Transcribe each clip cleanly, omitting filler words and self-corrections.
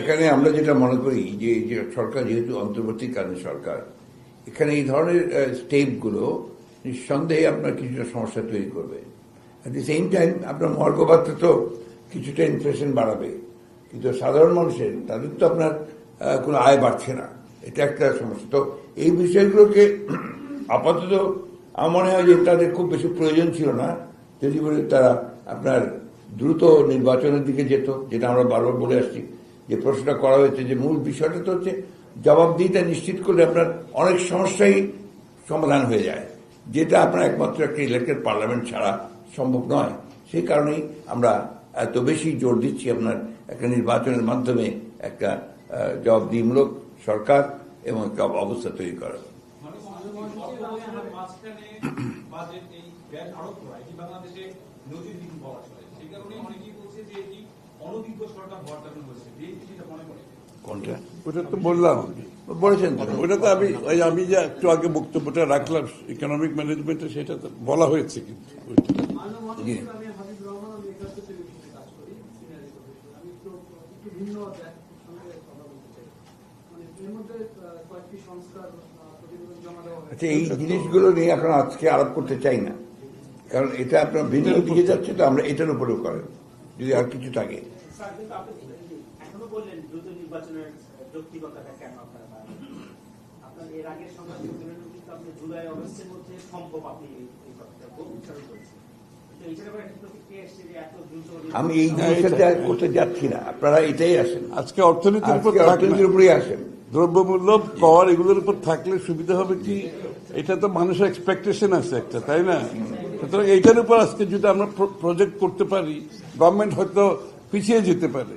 এখানে আমরা যেটা মনে করি যে সরকার যেহেতু অন্তর্বর্তীকালীন সরকার, এখানে এই ধরনের স্টেপগুলো নিঃসন্দেহে আপনার কিছুটা সমস্যা তৈরি করবে। অ্যাট দি সেম টাইম আপনার মহার্ঘ ভাতা তো কিছুটা ইনফ্লেশন বাড়াবে, কিন্তু সাধারণ মানুষের তাদের তো আপনার কোনো আয় বাড়ছে না, এটা একটা সমস্যা। তো এই বিষয়গুলোকে আপাতত আমার মনে হয় যে তাদের খুব বেশি প্রয়োজন ছিল না যদি বলে তারা আপনার দ্রুত নির্বাচনের দিকে যেত, যেটা আমরা বারবার বলে আসছি যে প্রশ্নটা করা হয়েছে যে মূল বিষয়টা তো হচ্ছে জবাবদিহিতা নিশ্চিত করলে আপনার অনেক সমস্যাই সমাধান হয়ে যায়, যেটা আপনার একমাত্র একটা ইলেক্টেড পার্লামেন্ট ছাড়া সম্ভব নয়। সেই কারণেই আমরা এত বেশি জোর দিচ্ছি আপনার একটা নির্বাচনের মাধ্যমে একটা জবাবদিহিমূলক সরকার এবং একটা অবস্থা তৈরি করা। কোনটা? ওটা তো বললাম, বলেছেন ওটা তো আমি যে একটু আগে বক্তব্যটা রাখলাম ইকোনমিক ম্যানেজমেন্টে, সেটা তো বলা হয়েছে। কিন্তু আচ্ছা, এই জিনিসগুলো নিয়ে এখন আজকে আলাপ করতে চাই না, কারণ এটা আপনার ভিন্ন দিকে যাচ্ছে, তো আমরা এটার উপরেও করেন যদি আর কিছু থাকে। আমি এই জিনিসটা করতে যাচ্ছি না, আপনারা এটাই আসেন, আজকে অর্থনীতির উপরেই আসেন। দ্রব্যমূল্য, কর, এগুলোর উপর থাকলে সুবিধা হবে কি, এটা তো মানুষের এক্সপেকটেশন আছে একটা, তাই না? সুতরাং এইটার উপর আজকে যদি আমরা প্রজেক্ট করতে পারি, গভর্নমেন্ট হয়তো পিছিয়ে যেতে পারে।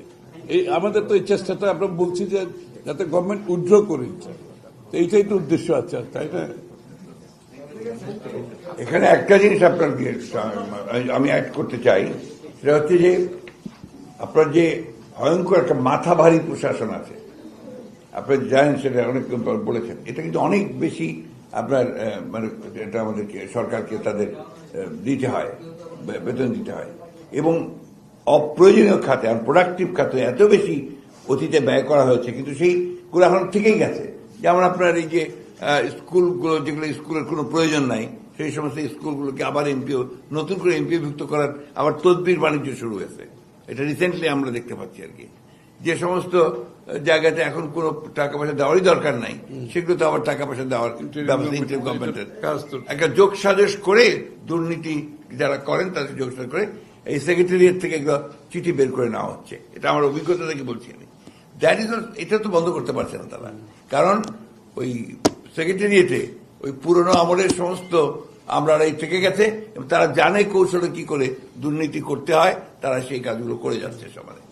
এই আমাদের তো এই চেষ্টাটা আমরা বলছি যে যাতে গভর্নমেন্ট উইথড্র করে, তো এইটাই তো উদ্দেশ্য আছে, তাই না? এখানে একটা জিনিস আপনাকে আমি অ্যাড করতে চাই, সেটা হচ্ছে যে আপনার যে ভয়ঙ্কর একটা মাথা ভারী প্রশাসন আছে, আপনার জানেন, সেটা অনেক বলেছেন, এটা কিন্তু অনেক বেশি আপনার মানে এটা আমাদেরকে সরকারকে তাদের দিতে হয়, বেতন দিতে হয়, এবং অপ্রয়োজনীয় খাতে আর প্রোডাক্টিভ খাতে এত বেশি অতীতে ব্যয় করা হয়েছে, কিন্তু সেইগুলো এখন থেকেই গেছে। যেমন আপনার এই যে স্কুলগুলো, যেগুলো স্কুলের কোনো প্রয়োজন নাই, সেই সমস্ত স্কুলগুলোকে আবার নতুন করে এমপিওভুক্ত করার আবার তদবির বাণিজ্য শুরু হয়েছে। এটা রিসেন্টলি আমরা দেখতে পাচ্ছি আর কি, যে সমস্ত জায়গাতে এখন কোনো টাকা পয়সা দেওয়ারই দরকার নাই, সেগুলো তো আবার টাকা পয়সা দেওয়ার ইন্টার গভর্নমেন্টের একটা যোগ সাজস করে দুর্নীতি যারা করেন তাদের যোগ সাজস করে এই সেক্রেটারিয়েট থেকে এগুলো চিঠি বের করে নেওয়া হচ্ছে। এটা আমার অভিজ্ঞতা থেকে বলছি আমি। এটা তো বন্ধ করতে পারছে না তারা, কারণ ওই সেক্রেটারিয়েটে ওই পুরনো আমলের সমস্ত আমরাই থেকে গেছে এবং তারা জানে কৌশলে কি করে দুর্নীতি করতে হয়, তারা সেই কাজগুলো করে যাচ্ছে সবাই।